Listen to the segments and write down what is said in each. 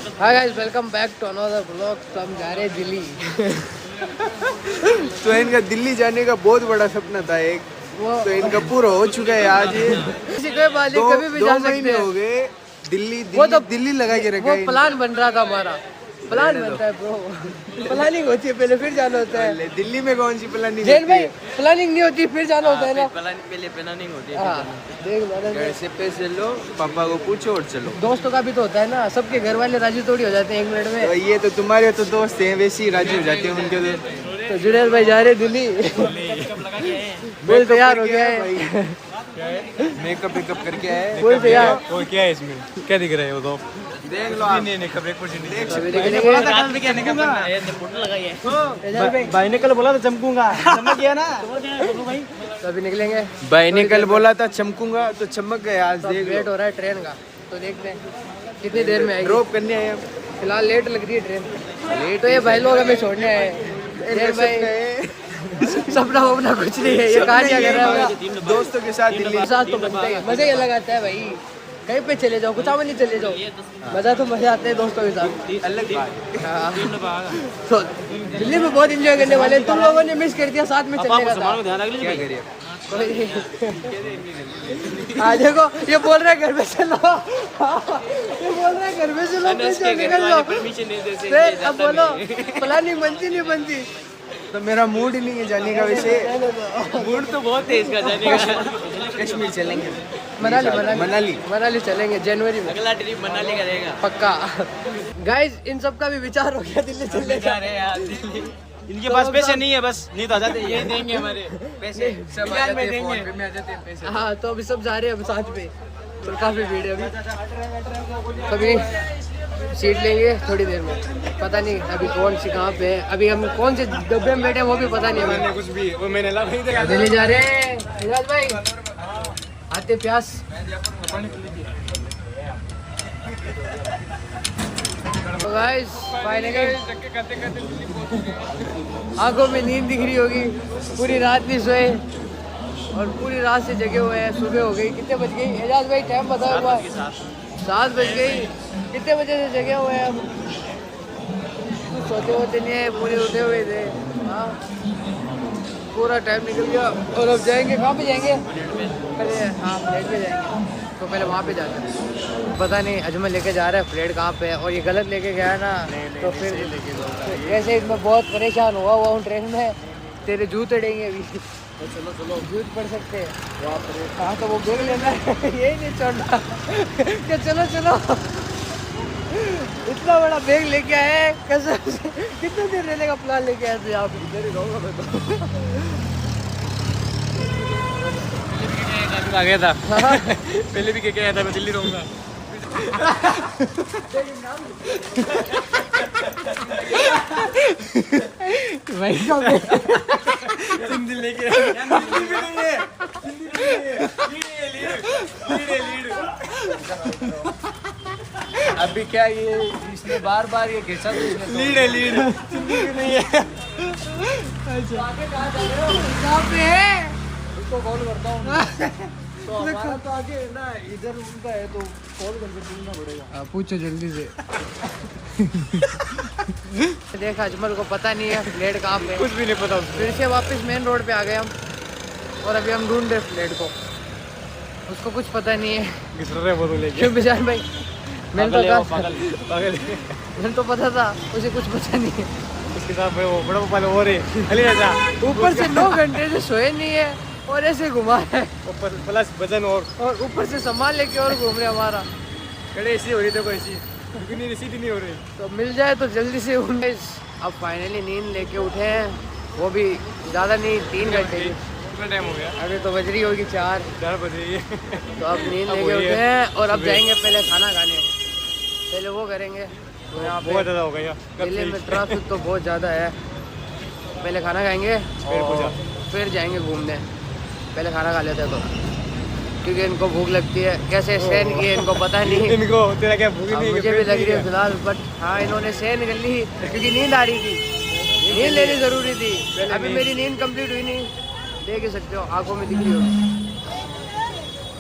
Hi guys, welcome back to another vlog. तो हम जा रहे हैं दिल्ली। तो इनका दिल्ली जाने का बहुत बड़ा सपना था एक, तो इनका पूरा हो चुका है आज। किसी कोई बात नहीं, कभी भी जा सकते हैं। हो गए दिल्ली वो तो दिल्ली लगा के रखा वो है। प्लान बन रहा था हमारा। प्लान बनता है ब्रो, प्लानिंग होती है पहले फिर जाना होता है। दिल्ली में कौन सी प्लानिंग जैन भाई, प्लानिंग नहीं होती फिर जाना होता है ना। पहले प्लानिंग होती है। हाँ, देख लो ना। घर से पैसे लो, पापा को पूछो और चलो। दोस्तों का भी तो होता है ना, सबके घर वाले राजी थोड़ी हो जाते हैं 1 मिनट तो में। ये तो तुम्हारे तो दोस्त हैं, वैसे ही राजी हो जाते हैं उनके। तो जुनैद भाई जा रहे हैं दिल्ली। बिल तैयार हो गया है, मेकअप वेकअप करके आए। फुल तैयार। और क्या है इसमें, क्या दिख रहा है वो तो देख लो आप। नहीं खबर एक परसेंट देख अभी सकते निकलेंगे। रात में क्या नहीं करना है, ये फोटो लगाई है। एजाज भाई, भाई ने कल बोला था चमकूंगा, चमक गया ना। तो अभी निकलेंगे। भाई ने कल बोला था चमकूंगा तो चमक गए आज। तो देख लेट लो, हो रहा है ट्रेन का, तो देखते हैं कितनी देर में आएगी। ड्रॉप करने आए हम। फिलहाल लेट लग रही है ट्रेन। तो ये भाई लोग हमें छोड़ने आए। जैन भाई सपना वपना कुछ नहीं है, ये कहानियाँ कर रहा है। दोस्तों के साथ दिल्ली। साथ तो बनते हैं, मजे ही अलग आता है भाई। कहीं पे चले जाओ, कुछ नहीं चले जाओ, मजा तो मजा आते हैं दोस्तों के साथ। अलग बात। हाँ। तो दिल्ली में बहुत एंजॉय करने वाले हैं। तुम लोगों ने मिस कर दिया, साथ में चलने का था। क्या करिए? हाँ देखो, ये बोल रहा है घर में चलो। ये बोल रहा है घर में चलो, फिर निकल जाओ। फिर अब बोलो प्लानिंग बनती नहीं बनती। तो मेरा मूड ही नहीं है जाने का। वैसे मूड तो बहुत है इसका जाने का। कश्मीर चलेंगे। मनाली मनाली। मनाली मनाली चलेंगे जनवरी में अगला ट्रिप मनाली का रहेगा। पक्का। गाइस, इन सब का भी विचार हो गया दिल्ली चलने का। अरे यार दिल्ली, इनके पास पैसे नहीं है, बस नहीं तो आ जाते। ये देंगे हमारे पैसे, सब मिलियन में में देंगे। देंगे। हाँ, तो अभी सब जा रहे हैं अब साथ में, तो काफी भीड़ है अभी। कभी सीट लेंगे थोड़ी देर में, पता नहीं अभी कौन सी कहाँ पे है। अभी हम कौन से डब्बे में बैठे हैं वो भी पता नहीं हमें। कुछ भी वो मैंने ला नहीं देखा। दिल्ली जा रहे हैं इजाज भाई, आते प्यास। तो गाइस फाइनली आंखों में नींद दिख रही होगी, पूरी रात नहीं सोए और पूरी रात से जगे हुए हैं। सुबह हो गई, कितने बज गई एजाज भाई, टाइम बताओ एक बार। 7 बज गई। कितने बजे से जगे हुए हैं हम? कुछ सोते होते नहीं है, पूरे उठे हुए थे। हाँ, पूरा टाइम निकल गया। और अब जाएंगे, कहाँ पे जाएंगे पहले? हाँ, फ्लैट पे जाएंगे। तो पहले वहाँ पे जाते हैं। पता नहीं अजमल लेके जा रहा है फ्लैट कहाँ पे है, और ये गलत लेके गया है ना। तो फिर ऐसे मैं बहुत परेशान हुआ हूँ ट्रेन में। तेरे जूते अड़ेंगे अभी। तो चलो जूत पड़ सकते हैं। हाँ, तो वो बैग लेना है। यही नहीं छोड़ना। क्या चलो इतना बड़ा बैग लेके आए, कसम से। कितने देर रहने का प्लान लेके आए थे यहाँ पे? इधर ही रहूँगा मैं तो। आ गया था हाँ। पहले भी क्या आया था, मैं दिल्ली रहूंगा। भाई का तुम दिल्ली के अभी क्या ये इसने बार बार ये घिसा तो इसने लीड है, लीड नहीं है। कहाँ पे है? उसको कॉल करता हूँ। तो हमारा तो आगे ना इधर उनका है, तो कॉल करके पूछना पड़ेगा। पूछो जल्दी से। देखा, अजमल को पता नहीं है फ्लैट कहाँ पे है। कुछ भी नहीं पता उसको। फिर से वापस मेन रोड पे आ गए हम, और अभी हम ढूंढ रहे फ्लैट को। उसको कुछ पता नहीं है। घिस रहे हैं वो तो लेके। क्यों बिजान भाई? मैंने तो कहा, पागल मैंने तो पता था, उसे कुछ पता नहीं है। उसके साथ वो बड़ा पापा हो रहे खाली राजा ऊपर से 9 घंटे से सोए नहीं है और ऐसे घुमा है, ऊपर प्लस वजन और ऊपर से सामान लेके और घूम रहे हमारा। कड़े ऐसी हो रही थे, कोई ऐसी क्योंकि नहीं सीधी नहीं हो रही। तो मिल जाए तो जल्दी से उठे। अब फाइनली नींद लेके उठे हैं, वो भी ज़्यादा नहीं, 3 घंटे की। कितना टाइम हो गया? अभी तो बज रही होगी 4। 4 बज रही है। तो अब नींद अब लेके वही है। उठे हैं और अब सुबह। जाएंगे पहले खाना खाने। पहले वो करेंगे। तो यहाँ बहुत पे ज़्यादा हो गया। दिल्ली में ट्रैफिक तो बहुत ज़्यादा है। पहले खाना खाएंगे और फिर जाएंगे घूमने। पहले खाना खा लेते हैं तो, क्योंकि इनको भूख लगती है। कैसे सहन की है इनको पता नहीं। इनको तेरा क्या भूख अब नहीं? मुझे भी लग रही है फिलहाल, बट हाँ, इन्होंने सहन कर ली क्योंकि नींद आ रही थी। नींद लेनी ज़रूरी थी। अभी मेरी नींद कंप्लीट हुई नहीं, देख ही सकते हो, आंखों में दिख रही होगी।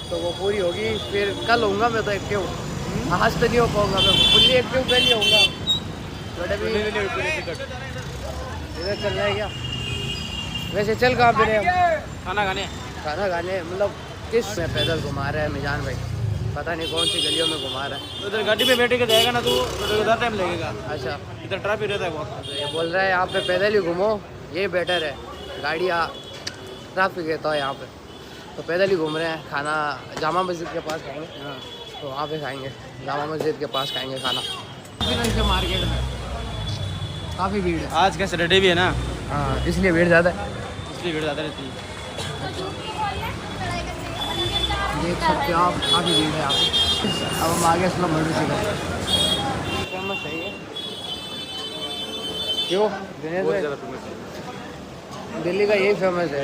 तो वो पूरी होगी, फिर कल होऊंगा मैं तो एक्टिव। आज तो नहीं हो पाऊंगा मैं, फुल्ली एक्टिव कर लिया होगा बट अभी इधर चल रहा है क्या? वैसे चल कहाँ पे रहे हम? खाना खाने खाना खाने मतलब किस में पैदल घुमा रहा है मिजान भाई, पता नहीं कौन सी गलियों में घुमा रहा है। उधर गाड़ी पे बैठ के जाएगा ना तो ज़्यादा टाइम लगेगा। अच्छा इधर ट्रैफिक रहता है बहुत। तो ये बोल रहा है यहाँ पे पैदल ही घूमो, ये बेटर है, गाड़ियाँ ट्रैफिक रहता है यहाँ पे, तो पैदल ही घूम रहे हैं। खाना जामा मस्जिद के पास खाएंगे, तो वहाँ पे खाएंगे, जामा मस्जिद के पास खाएंगे खाना। मार्केट में काफ़ी भीड़ है आज का सैटरडे भी है ना, हाँ, इसलिए भीड़ ज़्यादा है। इसलिए भीड़ ज़्यादा रहती है। देख सकते हो आप, काफ़ी भीड़ है यहाँ पे। अब हम आगे स्लो मर्डर चिकन फेमस है ये, क्यों दिनेश भाई? दिल्ली का यही फेमस है।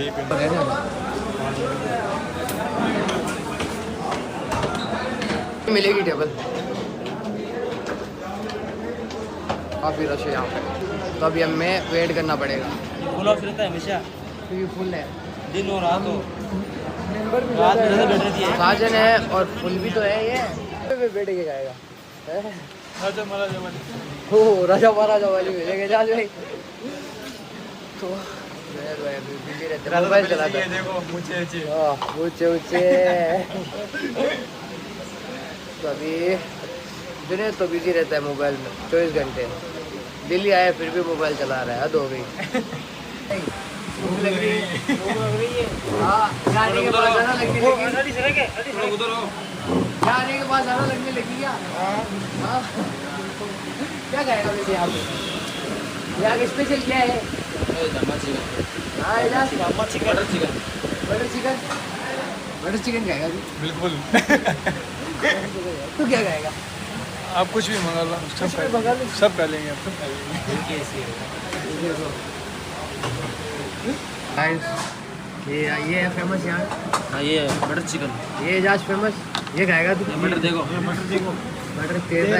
मिलेगी टेबल, काफ़ी रश है यहाँ पे, तो अभी हमें वेट करना पड़ेगा फुल ऑफ रहता है हमेशा, क्योंकि फुल है। दिन और रात हो। नंबर भी रात में ज़्यादा बैठ रहती है। साजन है और फुल भी तो है ये, बैठ के जाएगा। राजा महाराजा वाली। हो राजा महाराजा वाली मिलेंगे जहाज भाई। तो बिजी रहते हैं, मोबाइल चलाते हैं। देखो ऊंचे ऊंचे ऊंचे तो अभी जुनेद तो बिजी रहता है मोबाइल में 24 घंटे। दिल्ली आया फिर भी मोबाइल चला रहा है, हद हो गई। भूख लग रही है, हाँ, जाने के बाद ज़्यादा लगने लगी, जाने के बाद ज़्यादा लगने लगी क्या? हाँ, क्या खाएगा वैसे यहाँ पे? यहाँ का स्पेशल क्या है? हाँ बटर चिकन खाएगा तू? बिल्कुल। तू क्या खाएगा? आप कुछ भी मंगा लो, सब मंगा लो। सब खा लेंगे आप। गाइस ये है फेमस यहाँ। हाँ ये बटर चिकन, ये जाज फेमस, ये खाएगा तू? बटर देखो, बटर तेज है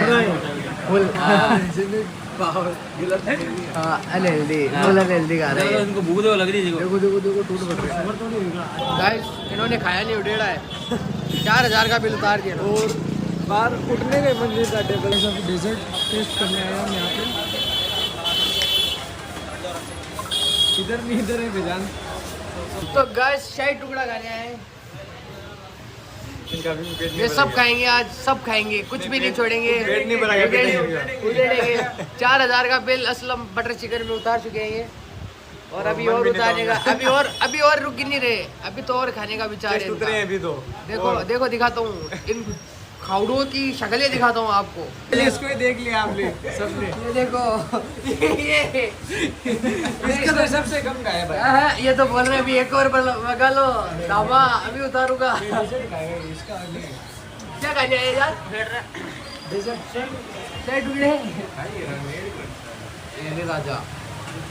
फुल, अनहेल्दी, फुल अनहेल्दी खा रहे हैं। इनको भूख देखो लग रही है। देखो देखो देखो टूट पड़ रहा है। गाइस इन्होंने खाया नहीं, उड़ेड़ा है। 4000 का बिल उतार दिया। और बाहर उठने गए मंदिर का टेबल, सब डेजर्ट टेस्ट करने आया हम यहाँ पे। इधर नहीं, इधर है बेजान। तो गाइस शाही टुकड़ा खाने आए हैं। इनका भी पेट ये सब खाएंगे आज, सब खाएंगे, कुछ भी नहीं छोड़ेंगे। पेट नहीं भरा, पेट नहीं भरा। उधेड़ेंगे। 4000 का बिल असलम बटर चिकन में उतार चुके हैं ये, और अभी और उतारने का, अभी और रुक ही नहीं रहे, अभी तो और खाने का विचार है इनका। अभी तो देखो देखो दिखाता हूँ, इन खाउडों की शक्लें दिखाता हूँ आपको। इसको ही देख लिया आपने सबने। ये देखो ये इसका तो सबसे कम का है भाई। ये तो बोल रहे हैं अभी एक और लगा लो दामा, अभी उतारूंगा। इसका क्या खाने आए यार? शाही टुकड़े ये राजा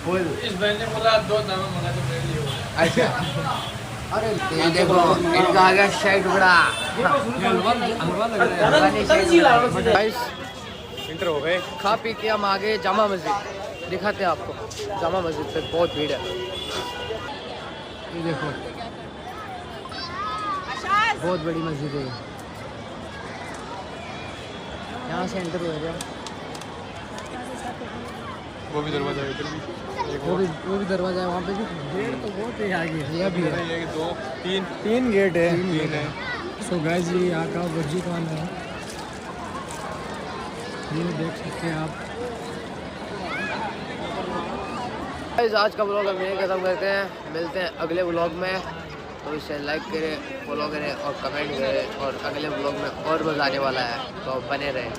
फुल। इस बहन ने बोला 2 दामा मंगा तो मेरे लिए। अच्छा अरे ये देखो इनका आ गया शाही टुकड़ा। हलवा लग रहा है। गाइस इंटर हो गए। खा पी के हम आ गए जामा मस्जिद, दिखाते हैं आपको। जामा मस्जिद पे बहुत भीड़ है, ये देखो बहुत बड़ी मस्जिद है। यहाँ से एंटर हो जाए, वो भी दरवाजा है इधर भी। वो भी दरवाजा है वहाँ पे भी। गेट तो बहुत है आगे, ये भी है। ये 2 3 गेट है। सो गाइस ये यहाँ का वर्जी खान है, ये देख सकते हैं आप। गाइस आज का व्लॉग हम यहीं खत्म करते हैं, मिलते हैं अगले व्लॉग में। तो इसे लाइक करें, फॉलो करें और कमेंट करें, और अगले व्लॉग में और मज़ा आने वाला है, तो बने रहें।